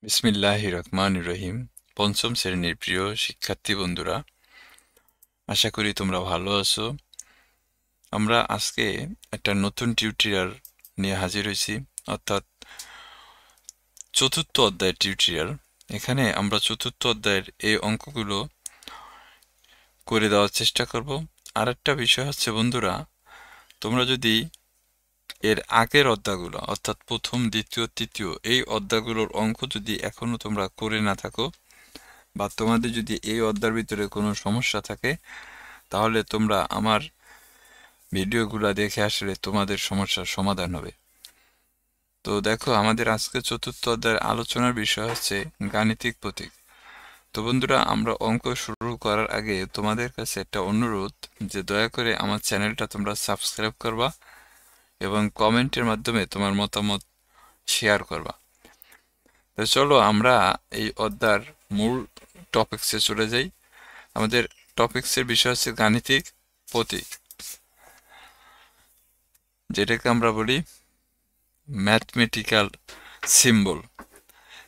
বিসমিল্লাহির রহমানির রহিম। পঞ্চম শ্রেণীর প্রিয় শিক্ষার্থী বন্ধুরা, আশা করি তোমরা ভালো আছো। আমরা আজকে একটা নতুন টিউটোরিয়াল নিয়ে হাজির হয়েছি, অর্থাৎ চতুর্থ অধ্যায়ের টিউটোরিয়াল। এখানে আমরা চতুর্থ অধ্যায়ের এই অঙ্কগুলো করে দেওয়ার চেষ্টা করব। আর একটা বিষয় হচ্ছে বন্ধুরা, তোমরা যদি এর আগের অধ্যায়গুলো অর্থাৎ প্রথম, দ্বিতীয়, তৃতীয় এই অধ্যায়গুলোর অঙ্ক যদি এখনো তোমরা করে না থাকো, বা তোমাদের যদি এই অধ্যায়ের ভিতরে কোনো সমস্যা থাকে, তাহলে তোমরা আমার ভিডিওগুলো দেখে আসলে তোমাদের সমস্যার সমাধান হবে। তো দেখো, আমাদের আজকে চতুর্থ অধ্যায়ের আলোচনার বিষয় হচ্ছে গাণিতিক প্রতীক। তো বন্ধুরা, আমরা অঙ্ক শুরু করার আগে তোমাদের কাছে একটা অনুরোধ, যে দয়া করে আমার চ্যানেলটা তোমরা সাবস্ক্রাইব করবা এবং কমেন্টের মাধ্যমে তোমার মতামত শেয়ার করবা। তো চলো আমরা এই অধ্যায়ের মূল টপিকসে চলে যাই। আমাদের টপিকসের বিষয় হচ্ছে গাণিতিক প্রতীক, যেটাকে আমরা বলি ম্যাথমেটিক্যাল সিম্বল।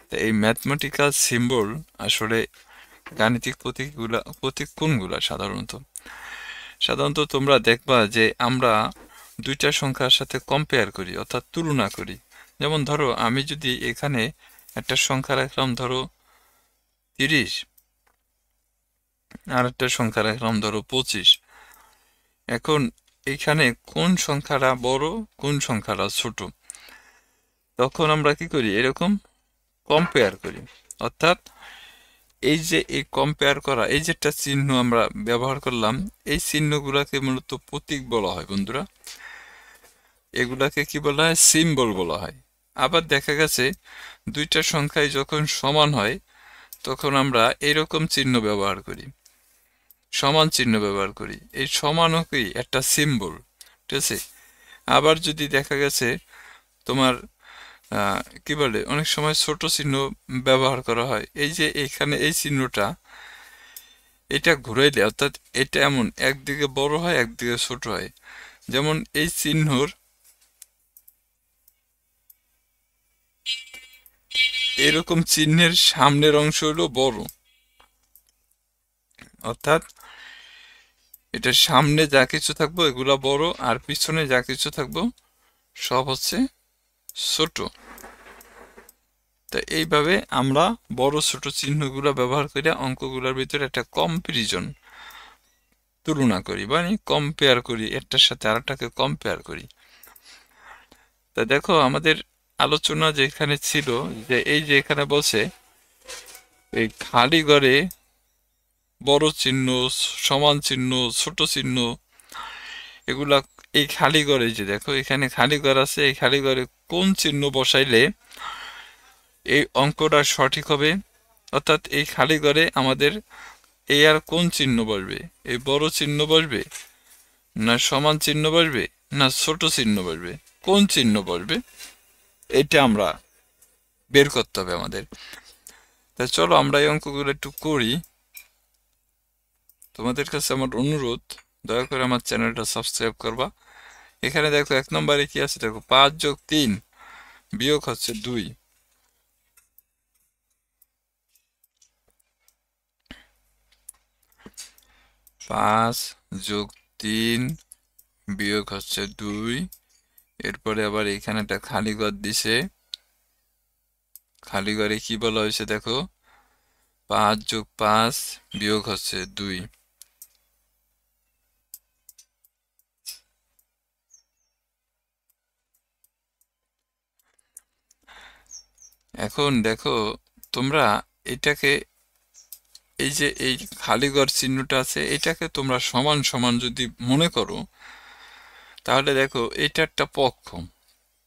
তো এই ম্যাথমেটিক্যাল সিম্বল আসলে গাণিতিক প্রতীক কোনগুলা? সাধারণত তোমরা দেখবা যে আমরা দুইটা সংখ্যার সাথে কম্পেয়ার করি, অর্থাৎ তুলনা করি। যেমন ধরো, আমি যদি এখানে একটা সংখ্যা রাখলাম ধরো 30, আর একটা সংখ্যা রাখলাম ধরো 25। এখন এখানে কোন সংখ্যাটা বড়, কোন সংখ্যাটা ছোট, তখন আমরা কি করি? এরকম কম্পেয়ার করি। অর্থাৎ এই যে এই কম্পেয়ার করা, এই যে একটা চিহ্ন আমরা ব্যবহার করলাম, এই চিহ্নগুলোকে মূলত প্রতীক বলা হয় বন্ধুরা। এগুলাকে কি বলা হয়? সিম্বল বলা হয়। আবার দেখা গেছে দুইটা সংখ্যায় যখন সমান হয়, তখন আমরা এরকম চিহ্ন ব্যবহার করি, সমান চিহ্ন ব্যবহার করি। এই সমানও কি একটা সিম্বল, ঠিক আছে? আবার যদি দেখা গেছে তোমার কি বলে, অনেক সময় ছোট চিহ্ন ব্যবহার করা হয়। এই যে এখানে এই চিহ্নটা, এটা ঘুরাইলে, অর্থাৎ এটা এমন একদিকে বড় হয় একদিকে ছোট হয়। যেমন এই চিহ্নর এরকম চিহ্নের সামনের অংশ হলো বড়, অর্থাৎ এটার সামনে যা কিছু থাকবো এগুলা বড়, আর পিছনে যা কিছু থাকবো সব হচ্ছে ছোট। তো এইভাবে আমরা বড় ছোট চিহ্নগুলো ব্যবহার করে অঙ্কগুলোর ভিতরে একটা কম্পারিজন, তুলনা করি, মানে কম্পেয়ার করি, একটার সাথে আরেকটাকে কম্পেয়ার করি। তা দেখো, আমাদের আলোচনা যেখানে ছিল, যে এই যে এখানে বলছে এই খালি ঘরে বড় চিহ্ন, সমান চিহ্ন, ছোট চিহ্ন, এগুলা এই খালি ঘরে, যে দেখো এখানে খালি ঘর আছে, এই খালি ঘরে কোন চিহ্ন বসাইলে এই অঙ্কটা সঠিক হবে। অর্থাৎ এই খালি ঘরে আমাদের এই আর কোন চিহ্ন বসবে? এই বড় চিহ্ন বসবে, না সমান চিহ্ন বসবে, না ছোট চিহ্ন বসবে? কোন চিহ্ন বসবে এটা আমরা বের করতে হবে আমাদের। তা চলো আমরা এই অঙ্কগুলো একটু করি। তোমাদের কাছে আমার অনুরোধ, দয়া করে আমার চ্যানেলটা সাবস্ক্রাইব করবা। এখানে দেখো 1 নম্বরে কি আছে, দেখো 5 যোগ 3 বিয়োগ হচ্ছে 2। 5 যোগ 3 বিয়োগ হচ্ছে 2। এরপরে আবার এখানে একটা খালি ঘর দিছে, খালি ঘরে কি বলা হয়েছে দেখো, 5 যোগ 5 বিয়োগ হচ্ছে 2। এখন দেখো তোমরা এটাকে, এই যে এই খালি ঘর চিহ্নটা আছে, এটাকে তোমরা সমান সমান যদি মনে করো, তাহলে দেখো এটা একটা পক্ষ,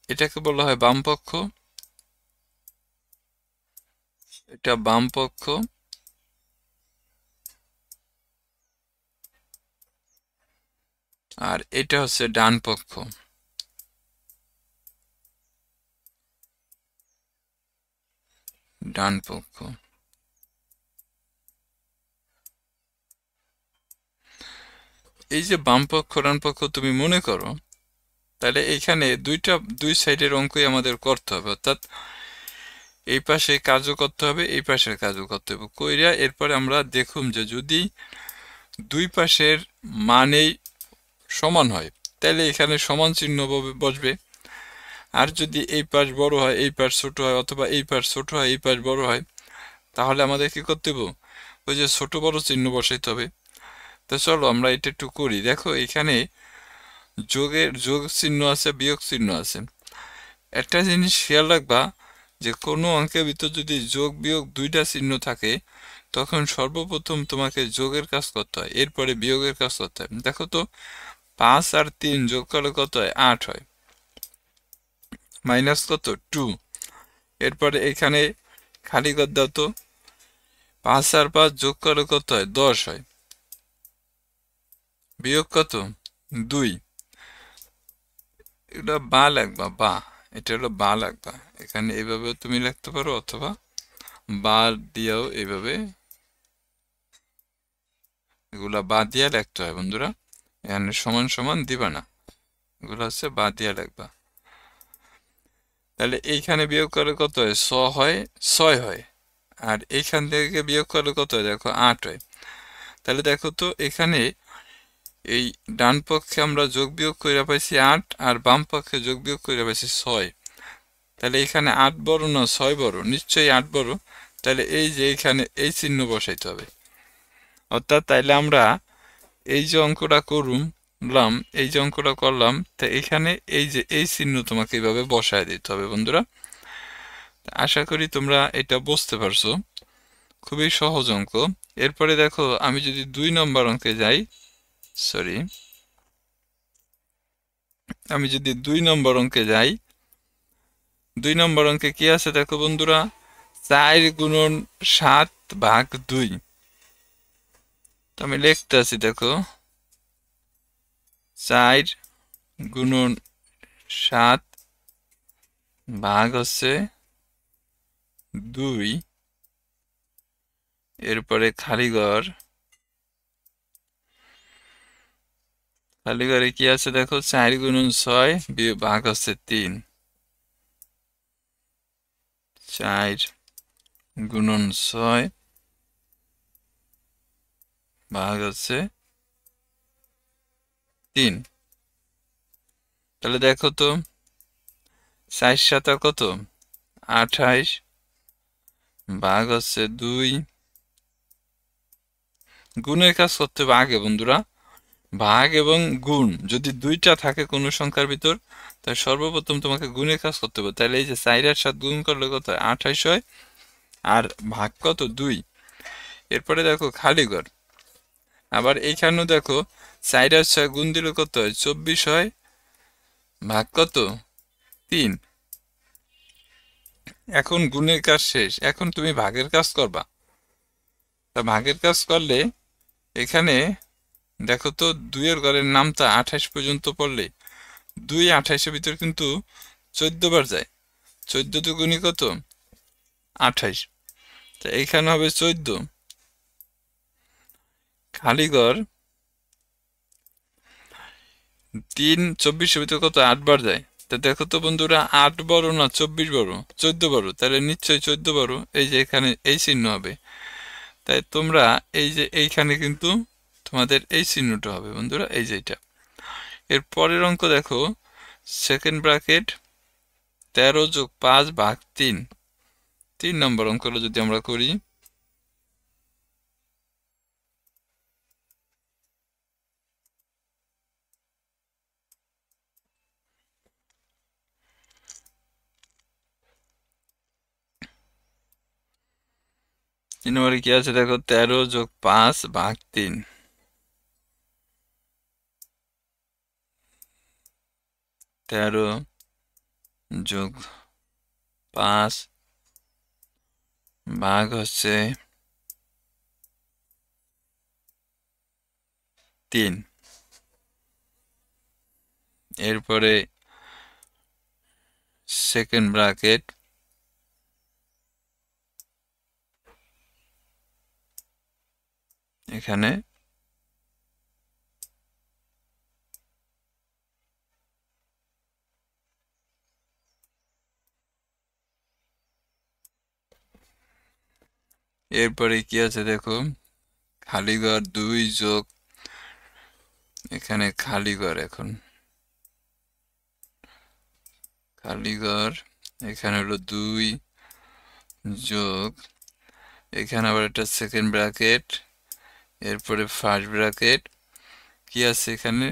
এটাকে বলা হয় বাম পক্ষ, এটা বাম পক্ষ, আর এটা হচ্ছে ডান পক্ষ। ডান পক্ষ। এই যে বাম পক্ষ ডান পক্ষ তুমি মনে করো, তাহলে এখানে দুই সাইডের অঙ্কই আমাদের করতে হবে। অর্থাৎ এই পাশে কাজও করতে হবে, এই পাশের কাজও করতে হবে। কইরা এরপরে আমরা দেখুম যে যদি দুই পাশের মানেই সমান হয় তাহলে এখানে সমান চিহ্ন বসবে। আর যদি এই পাশ বড় হয় এই পাশ ছোট হয়, অথবা এই পাশ ছোট হয় এই পাশ বড় হয়, তাহলে আমাদের কি করতে হবে? ওই যে ছোট বড় চিহ্ন বসাইতে হবে। তো চলো আমরা এটা একটু করি। দেখো এখানে যোগ চিহ্ন আছে, বিয়োগ চিহ্ন আছে। একটা জিনিস খেয়াল রাখবা যে কোনো অঙ্কের ভিতর যদি যোগ বিয়োগ দুইটা চিহ্ন থাকে, তখন সর্বপ্রথম তোমাকে যোগের কাজ করতে হয়, এরপরে বিয়োগের কাজ করতে হয়। দেখো তো 5 আর 3 যোগ করলে কত হয়? 8 হয়। মাইনাস কত? 2। এরপরে এখানে খালি ঘর দাও তো, 5 আর 5 যোগ করলে কত হয়? 10 হয়। বিয়োগ কত? 2। এটা বা লাগবা, বা এটা হলো বা লাগবা। এখানে এইভাবে তুমি লিখতে পারো, অথবা বা দিয়েও এইভাবে এগুলা বা দিয়ে লিখতে হয় বন্ধুরা। এখানে সমান সমান দিবা না, এগুলো হচ্ছে বা দিয়ে লিখবা। তাহলে এইখানে বিয়োগ করলে কত হয়? 6 হয়। আর এইখান থেকে বিয়োগ করলে কত হয়? দেখো 8 হয়। তাহলে দেখো তো এখানে এই ডান পক্ষে আমরা যোগ বিয়োগ করে পাইছি 8, আর বাম পক্ষে যোগ বিয়োগ করে পাইছি 6। তাহলে এখানে 8 বড় না 6 বড়? নিশ্চয়ই 8 বড়। তাহলে এই যে এখানে এই চিহ্ন বসাইতে হবে। অর্থাৎ তাইলে আমরা এই যে অঙ্কটা করলাম, এই যে অঙ্কটা করলাম, তা এখানে এই যে এই চিহ্ন তোমাকে এইভাবে বসায় দিতে হবে বন্ধুরা। আশা করি তোমরা এটা বুঝতে পারছো। খুবই সহজ অঙ্ক। এরপরে দেখো আমি যদি 2 নম্বর অঙ্কে যাই, সরি, আমি যদি 2 নম্বর অঙ্কে যাই, 2 নম্বর অঙ্কে কি আছে দেখো বন্ধুরা, 4 গুণন 7 ভাগ 2। তো আমি লিখতে আছি, দেখো 4 গুণন 7 ভাগ হচ্ছে 2, এরপরে খালিঘর, খালিঘরে কি আছে দেখো 4 গুণন 6 ভাগ হচ্ছে 3। 4 গুণন 6 ভাগ হচ্ছে 3। তাহলে দেখো তো 4 7 কত? 28 ভাগ হচ্ছে 2। গুণের কাজ করতে হবে আগে বন্ধুরা। ভাগ এবং গুণ যদি দুইটা থাকে কোনো সংখ্যার ভিতর, তাহলে সর্বপ্রথম তোমাকে গুণের কাজ করতে হবে। তাহলে এই যে 4 আর 7 গুণ করলে কত হয়? 28 হয়। আর ভাগ কত? 2। এরপরে দেখো খালিঘর, আবার এইখানেও দেখো 4 আর 6 গুণ দিলে কত হয়? 24 হয়। ভাগ কত? 3। এখন গুণের কাজ শেষ, এখন তুমি ভাগের কাজ করবা। তা ভাগের কাজ করলে এখানে দেখো তো 2 এর ঘরের নামটা 28 পর্যন্ত পড়লে 2 28-এর ভিতর কিন্তু 14 বার যায়। 14 দুগুণী কত? 28। তা এইখানে হবে 14। খালিঘর 3 24-এর ভিতর কত? 8 বার যায়। তা দেখো তো বন্ধুরা, 8 বড় না 24 বড়? 14 বড়। তাহলে নিশ্চয়ই 14 বড়। এই যে এখানে এই চিহ্ন হবে। তাই তোমরা এই যে এইখানে কিন্তু তোমাদের এই চিহ্নটা হবে বন্ধুরা, এই যে এটা। এর পরের অঙ্ক দেখো, সেকেন্ড ব্র্যাকেট 13 যোগ 5 ভাগ 3। 3 নম্বর অঙ্কটা যদি আমরা করি, 3 নম্বরে কি আছে দেখো, 13 যোগ 5 ভাগ 3। 13 যোগ 5 ভাগ হচ্ছে 3। এরপরে সেকেন্ড ব্র্যাকেট এখানে এরপরে কি আছে দেখো, খালি ঘর 2 যোগ, এখানে খালি ঘর, এখন খালি ঘর, এখানে হলো 2 যোগ, এখানে আবার একটা সেকেন্ড ব্র্যাকেট, এরপরে ফার্স্ট ব্র্যাকেট, কি আছে এখানে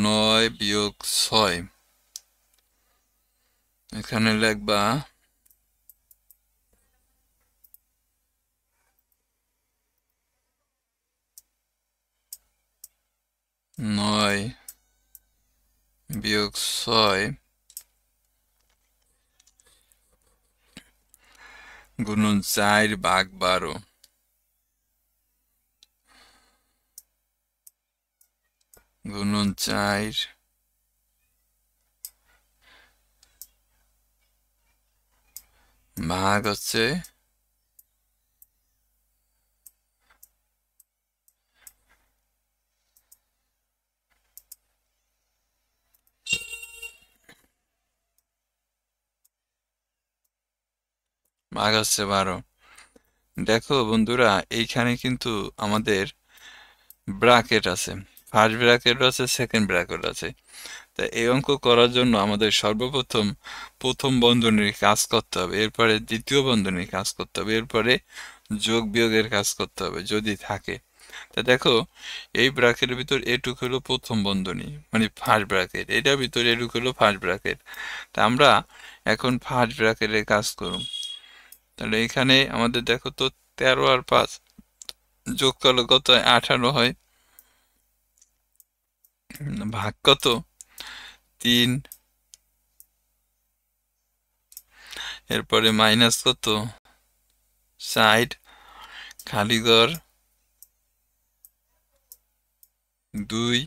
9 বিয়োগ 6, এখানে লিখবা 9 বিয়োগ 6 গুণন 4 ভাগ 12, গুণন 4 ভাগ হচ্ছে ভাগ হচ্ছে 12। দেখো বন্ধুরা, এইখানে কিন্তু আমাদের ব্র্যাকেট আছে, ফার্স্ট ব্র্যাকেট আছে, সেকেন্ড ব্র্যাকেট আছে। তা এই অঙ্ক করার জন্য আমাদের সর্বপ্রথম প্রথম বন্ধনীর কাজ করতে হবে, এরপরে দ্বিতীয় বন্ধনীর কাজ করতে হবে, এরপরে যোগ বিয়োগের কাজ করতে হবে যদি থাকে। তা দেখো, এই ব্র্যাকেটের ভিতর এটুক হলো প্রথম বন্ধনী, মানে ফার্স্ট ব্র্যাকেট, এটার ভিতর এটুক হলো ফার্স্ট ব্র্যাকেট। তা আমরা এখন ফার্স্ট ব্র্যাকেটের কাজ করব। তাহলে এখানে আমাদের দেখো তো 13 আর 5 যোগ করলে কত হয়? 18 হয়। ভাগ কত? 3, এরপরে মাইনাস কত? 60, খালি ঘর 2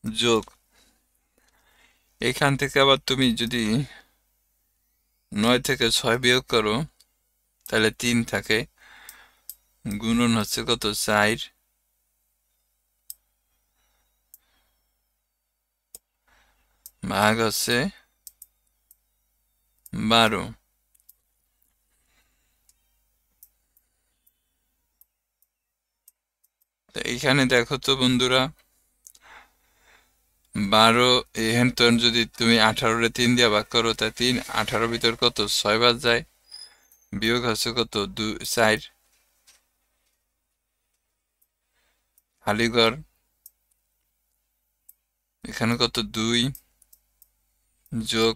যোগ, এখান থেকে আবার তুমি যদি 9 থেকে 6 বিয়োগ করো তাহলে 3 থাকে, গুণন হচ্ছে কত? 4 ভাগ হচ্ছে 12। তো এইখানে দেখো তো বন্ধুরা, 12 এখানে তো যদি তুমি 18 3 দিয়ে ভাগ করো, তা 3 18 ভিতর কত? 6 বাদ যায়, বিয়োগ হচ্ছে কত? 2 4, খালি ঘর এখানে কত? 2 যোগ,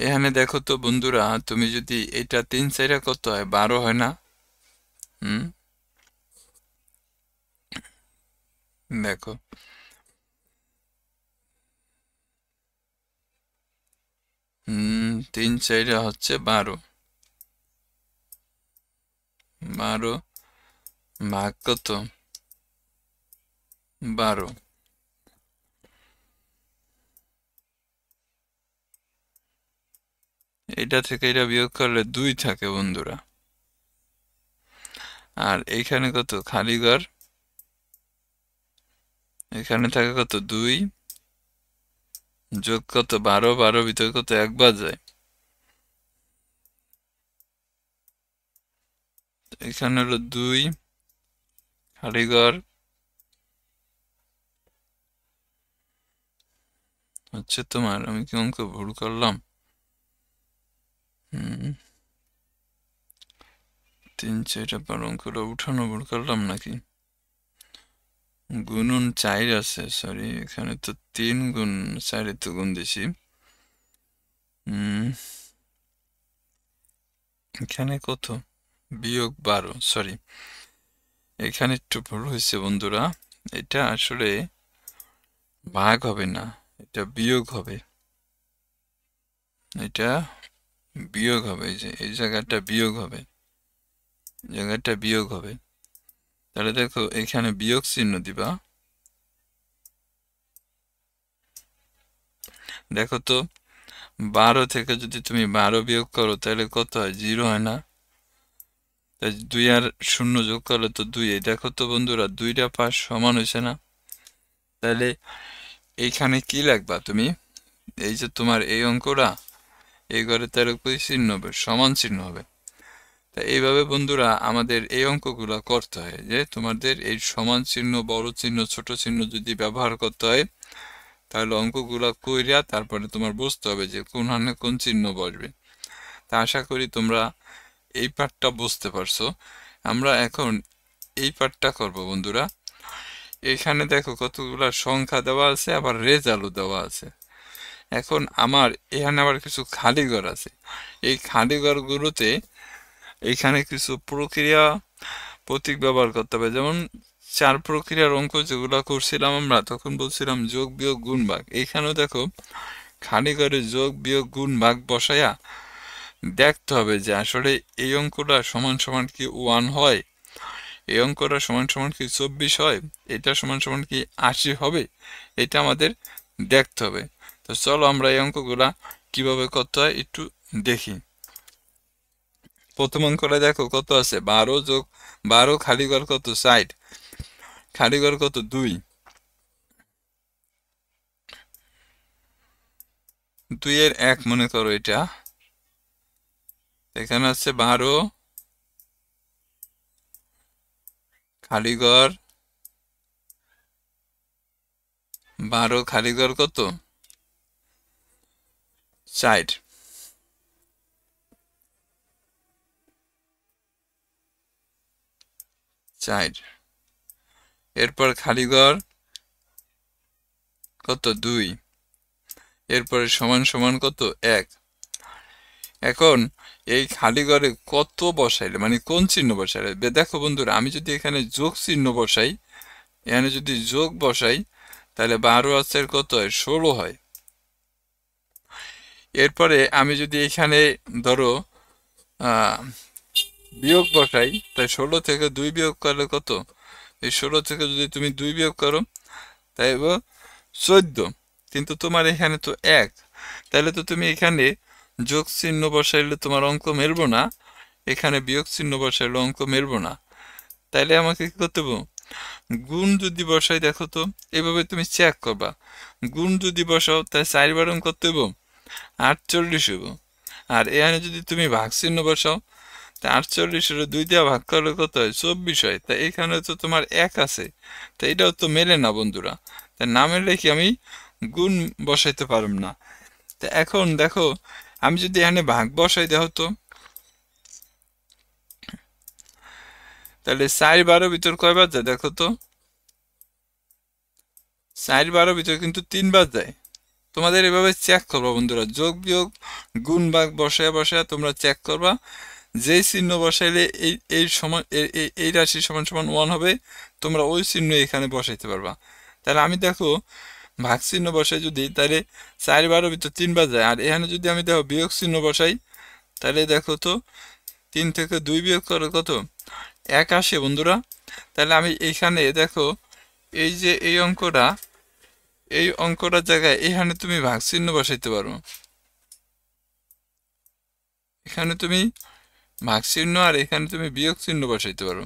এখানে দেখো তো বন্ধুরা, তুমি যদি এটা 3 4 কত হয়? 12 হয় না? দেখো 3 4 হচ্ছে 12, 12 ভাগ কত? 12, এটা থেকে এটা বিয়োগ করলে 2 থাকে বন্ধুরা। আর এইখানে কত? খালি ঘর, এখানে থাকে কত? 2 যোগ কত? 12, 12 ভিতরে কত? 1 বাদ যায়, এখানে হলো 2 খালি ঘর হচ্ছে তোমার, আমি কি অঙ্ক ভুল করলাম? 3 4 বার অঙ্কটা উঠানো ভুল করলাম নাকি? গুণন 4 আছে, সরি, এখানে তো 3 গুণ 4 তো গুণ দিছি। এখানে কত? বিয়োগ 12, সরি, এখানে একটু ভুল হয়েছে বন্ধুরা, এটা আসলে ভাগ হবে না, এটা বিয়োগ হবে, এটা বিয়োগ হবে, এই যে এই জায়গাটা বিয়োগ হবে, জায়গাটা বিয়োগ হবে। তাহলে দেখো এখানে বিয়োগ চিহ্ন দিবা, দেখো তো 12 থেকে যদি তুমি 12 বিয়োগ করো তাহলে কত হয়? 0 হয় না? তাই 2 আর 0 যোগ করলে তো 2, এই দেখো তো বন্ধুরা, 2টা পাশ সমান হয়েছে না? তাহলে এইখানে কি লিখবা তুমি? এই যে তোমার এই অঙ্কটা, এই ঘরে তার উপরে চিহ্ন হবে, সমান চিহ্ন হবে। তা এইভাবে বন্ধুরা আমাদের এই অঙ্কগুলো করতে হয়, যে তোমাদের এই সমান চিহ্ন, বড় চিহ্ন, ছোট চিহ্ন যদি ব্যবহার করতে হয়, তাহলে অঙ্কগুলো কইরা তারপরে তোমার বুঝতে হবে যে কোন হানে কোন চিহ্ন বসবে। তা আশা করি তোমরা এই পার্টটা বুঝতে পারছো। আমরা এখন এই পার্টটা করব বন্ধুরা। এখানে দেখো কতগুলা সংখ্যা দেওয়া আছে, আবার রেজাল্টও দেওয়া আছে। এখন আমার এখানে আবার কিছু খালি ঘর আছে। এই খালি ঘরগুলোতে এখানে কিছু প্রক্রিয়া প্রতীক ব্যবহার করতে হবে। যেমন 4 প্রক্রিয়ার অঙ্ক যেগুলো করছিলাম আমরা, তখন বলছিলাম যোগ বিয়োগ গুণ ভাগ। এইখানেও দেখো খালি ঘরে যোগ বিয়োগ গুণ ভাগ বসায়া দেখতে হবে যে আসলে এই অঙ্কটা সমান সমান কি 1 হয়, এই অঙ্কটা সমান সমান কি 24 হয়, এটা সমান সমান কি 80 হবে, এটা আমাদের দেখতে হবে। তো চলো আমরা এই অঙ্কগুলা কিভাবে করতে হয় একটু দেখি। প্রথম অঙ্কটা দেখো কত আছে, 12 যোগ 12 খালি ঘর কত 60, খালি ঘর কত 2, 2 এর 1 মনে করো এটা। এখানে আছে 12 খালি ঘর, 12 খালি ঘর কত 60, এরপর খালি ঘর কত 2, এরপরে সমান সমান কত 1। এখন এই খালি ঘরে কত বসাইলে মানে কোন চিহ্ন বসাইলে, দেখো বন্ধুরা আমি যদি এখানে যোগ চিহ্ন বসাই, এখানে যদি যোগ বসাই তাহলে 12 আছে কত হয় 16 হয়। এরপরে আমি যদি এখানে ধরো বিয়োগ বসাই, তাই 16 থেকে 2 বিয়োগ করলে কত, এই 16 থেকে যদি তুমি 2 বিয়োগ করো তাই 14, কিন্তু তোমার এখানে তো 1, তাহলে তো তুমি এখানে যোগ চিহ্ন বসাইলে তোমার অঙ্ক মেলবো না, এখানে বিয়োগ চিহ্ন বসাইলে অঙ্ক মেলবো না। তাইলে আমাকে কি করতে হবে, গুণ যদি বসাই, দেখো তো এভাবে তুমি চেক করবা, গুণ যদি বসাও তাই 4 বার অঙ্ক করতে হবে 48 হবো। আর এখানে যদি তুমি ভাগ চিহ্ন বসাও তা 48 2 দিয়ে ভাগ করলে কত হয় 24 হয়। তা এখানে তো তোমার 1 আছে, তা এটাও তো মেলে না বন্ধুরা। তা না মেলে কি আমি গুণ বসাইতে পারব না। তা এখন দেখো আমি যদি এখানে ভাগ বসাই দেওয়া হতো, তাহলে 4 12 ভিতর কয়বার যায় দেখো তো, 4 12 ভিতর কিন্তু 3 বার যায়। তোমাদের এভাবে চেক করবা বন্ধুরা, যোগ বিয়োগ গুণ ভাগ বসায় বসায় তোমরা চেক করবা, যেই চিহ্ন বসাইলে এই এই সমান এই রাশি সমান সমান 1 হবে, তোমরা ওই চিহ্ন এখানে বসাইতে পারবা। তাহলে আমি দেখো ভাগ চিহ্ন বসাই যদি, তাহলে 4 12 ভিতর 3 বার যায়। আর এখানে যদি আমি দেখো বিয়োগ চিহ্ন বসাই, তাহলে দেখো তো 3 থেকে 2 বিয়োগ করে কত 1 আসে বন্ধুরা। তাহলে আমি এইখানে দেখো এই যে এই অঙ্কটার জায়গায় এখানে তুমি ভাগ চিহ্ন বসাইতে পারো, এখানে তুমি ভাগ চিহ্ন আর এখানে তুমি বিয়োগ চিহ্ন বসাইতে পারো,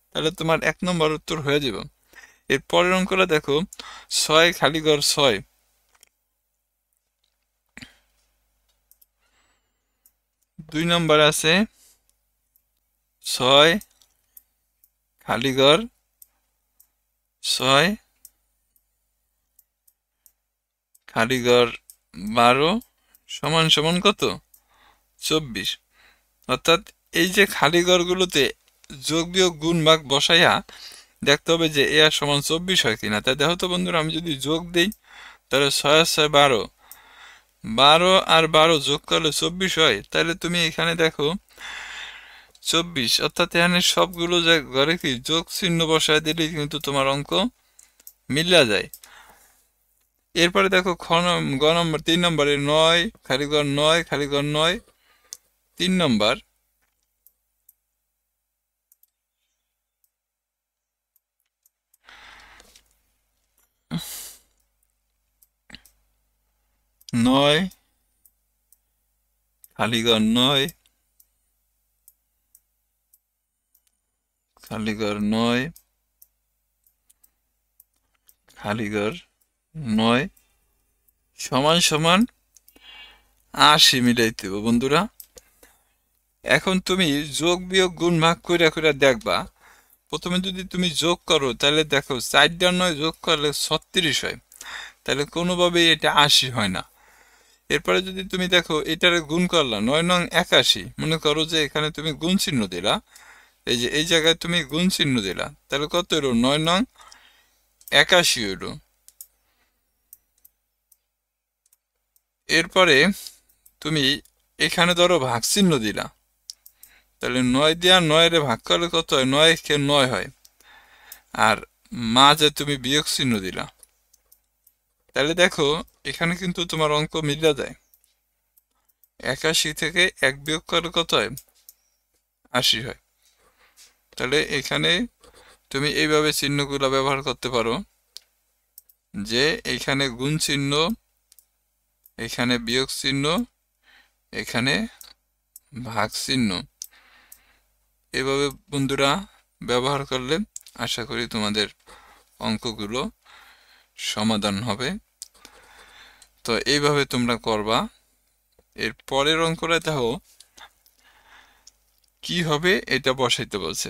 তাহলে তোমার 1 নম্বর উত্তর হয়ে যাবে। এর পরের অঙ্কটা দেখো 6 খালি ঘর 6, 2 নম্বর আছে 6 খালি ঘর 6 খালি ঘর 12 সমান সমান কত 24। অর্থাৎ এই যে খালি ঘরগুলোতে যোগ বিয়োগ গুণ ভাগ বসাইয়া দেখতে হবে যে এ আর সমান 24 হয় কিনা। তাই দেখো তো বন্ধুরা আমি যদি যোগ দিই তাহলে 6 আর 6 12, 12 আর 12 যোগ করলে 24 হয়। তাহলে তুমি এখানে দেখো 24, অর্থাৎ এখানে সবগুলো ঘরে কি যোগ চিহ্ন বসায় দিলেই কিন্তু তোমার অঙ্ক মিলা যায়। এরপরে দেখো গ নম্বর 3 নম্বরে 9 খালি ঘর 9 খালি ঘর 9, 3 নম্বর 9 খালি ঘর 9 খালি ঘর 9 খালি ঘর 9 সমান সমান 80 মিলাইতে হবে বন্ধুরা। এখন তুমি যোগ বিয়োগ গুণ ভাগ কইরা কইরা দেখবা। প্রথমে যদি তুমি যোগ করো তাহলে দেখো 4 আর 9 যোগ করলে 36 হয়, তাহলে কোনোভাবেই এটা 80 হয় না। এরপরে যদি তুমি দেখো এটারে গুণ করলা, 9 নং 81, মনে করো যে এখানে তুমি গুণ চিহ্ন দিলা, এই যে এই জায়গায় তুমি গুণ চিহ্ন দিলা, তাহলে কত হলো? 9 নং 81 হলো। এরপরে তুমি এখানে ধরো ভাগ চিহ্ন দিলা, তাহলে 9 দিয়া 9 রে ভাগ করলে কত হয়? 9 কে 9 হয়। আর মাঝে তুমি বিয়োগ চিহ্ন দিলা, তাহলে দেখো এখানে কিন্তু তোমার অঙ্ক মিলে যায়। 81 থেকে 1 বিয়োগ করলে কত হয়? 80 হয়। তাহলে এখানে তুমি এইভাবে চিহ্নগুলো ব্যবহার করতে পারো, যে এখানে গুণ চিহ্ন, এখানে বিয়োগ চিহ্ন, এখানে ভাগ চিহ্ন, এভাবে বন্ধুরা ব্যবহার করলে আশা করি তোমাদের অঙ্কগুলো সমাধান হবে। তো এইভাবে তোমরা করবা। এর পরের অঙ্কটা দেখো কি হবে, এটা বসাইতে বলছে।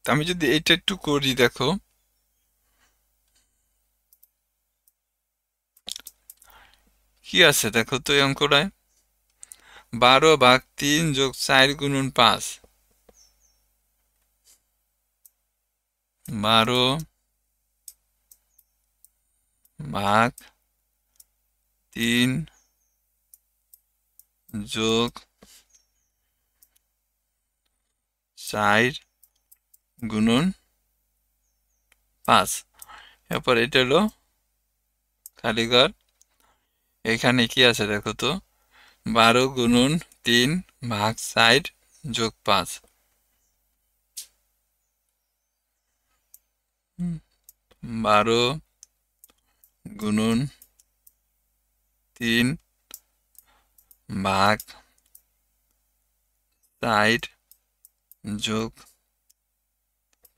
আমি যদি এটা একটু করি, দেখো কি আছে, দেখো তো এই অঙ্কটায় 12 ভাগ 3 যোগ 4 গুণন 5। 12 ভাগ 3 যোগ 4 গুণন 5। এরপর এটা হলো খালি ঘর। এখানে কি আছে দেখো তো, 12 গুণন 3 ভাগ 4 যোগ 5। 12 গুণন 3 ভাগ 4 যোগ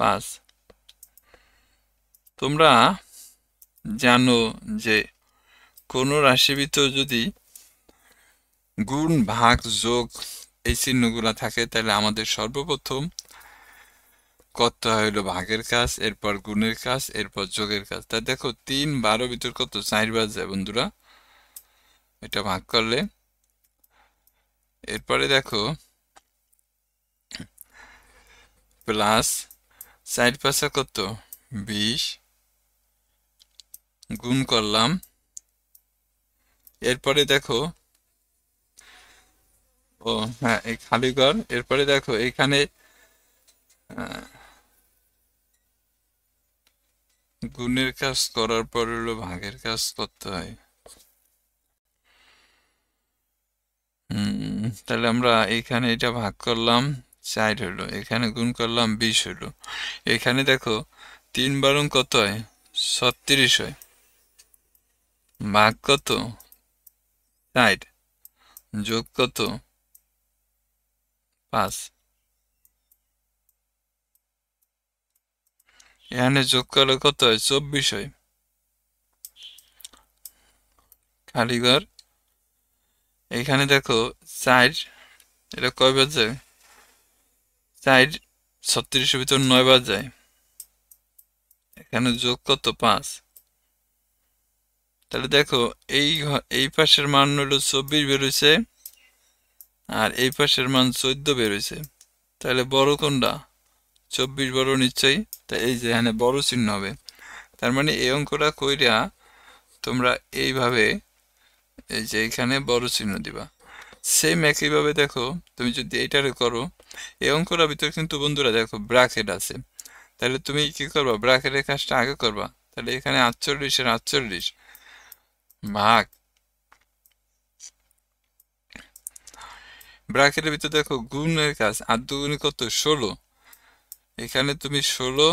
5। তোমরা জানো যে কোনো রাশির ভিতর যদি গুণ ভাগ যোগ এই চিহ্নগুলা থাকে, তাহলে আমাদের সর্বপ্রথম করতে হয় হলো ভাগের কাজ, এরপর গুণের কাজ, এরপর যোগের কাজ। তা দেখো 3 12 ভিতর কত? 4 বার যায় বন্ধুরা, এটা ভাগ করলে। এরপরে দেখো প্লাস 4 5 কত? 20, গুণ করলাম। এরপরে দেখো, ও হ্যাঁ, এই খালি ঘর। এরপরে দেখো এখানে গুণের কাজ করার পর হলো ভাগের কাজ করতে হয়। তাহলে আমরা এখানে এটা ভাগ করলাম 4 হলো, এখানে গুণ করলাম 20 হলো। এখানে দেখো 3 বারং কত হয়? 36 হয়। ভাগ কত? 4 যোগ কত? 5। এখানে যোগ করলে কত হয়? 24 হয়। খালি ঘর। এখানে দেখো 4, এটা কয় বার যায়? 4 36-এর ভিতর 9 বার যায়। এখানে যোগ কত? 5। তাহলে দেখো এই পাশের মান হলো 24 বেরোইছে, আর এই পাশের মান 14 বেরোইছে। তাহলে বড় কোনটা? 24 বড় নিশ্চয়ই। তাই এই যে এখানে বড় চিহ্ন হবে। তার মানে এই অঙ্কটা কইরা তোমরা এইভাবে এই যে এখানে বড় চিহ্ন দিবা। সেম একইভাবে দেখো তুমি যদি এইটারে করো, এই অঙ্কটার ভিতরে কিন্তু বন্ধুরা দেখো ব্র্যাকেট আছে। তাহলে তুমি কি করবা? ব্র্যাকেটের কাজটা আগে করবা। তাহলে এখানে 48 এর 48 ভাগ, ব্র্যাকেটের ভিতরে দেখো গুণের কাজ, 8 দুগুণে কত? 16। এখানে তুমি 16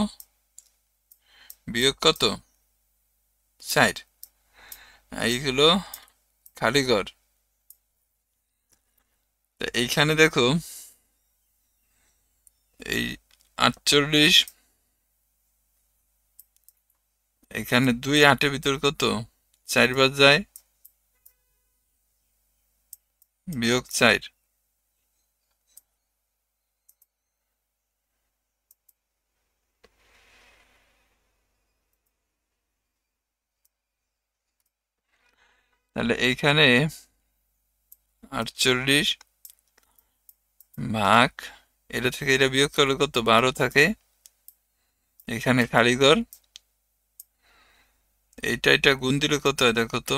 বিয়োগ কত? 4। এইগুলো খালি ঘর। তা এইখানে দেখো এই 48, এখানে 2 8-এর ভিতর কত? 4 বার যায়, বিয়োগ 4। তাহলে এইখানে 48 ভাগ এটা থেকে এটা বিয়োগ করলে কত 12 থাকে, এখানে খালি ঘর, এটা গুণ দিলে কত হয় দেখো তো,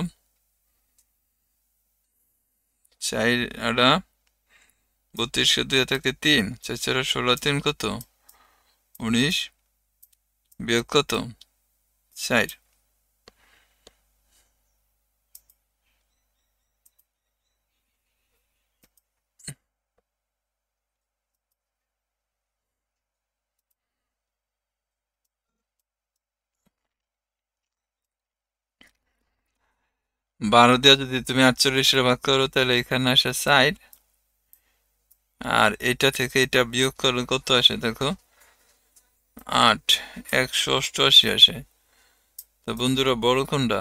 4 আটা 32 কে 2 থাকে 3, 4 4 16 3 কত 19 বিয়োগ কত 4। বারো দিয়ে যদি তুমি 48 ভাগ করো তাহলে এখানে আসে 4, আর এটা থেকে এটা বিয়োগ করলে কত আসে দেখো 8, 188 আসে। তো বন্ধুরা বড় কোনটা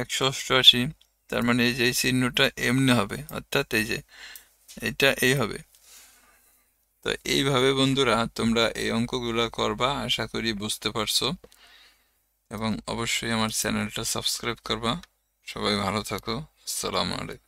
188, তার মানে এই যে এই চিহ্নটা এমনি হবে, অর্থাৎ এই যে এটা এই হবে। তো এইভাবে বন্ধুরা তোমরা এই অঙ্কগুলো করবা, আশা করি বুঝতে পারছো, এবং অবশ্যই আমার চ্যানেলটা সাবস্ক্রাইব করবা। সবাই ভালো থাকো, আসসালামু আলাইকুম।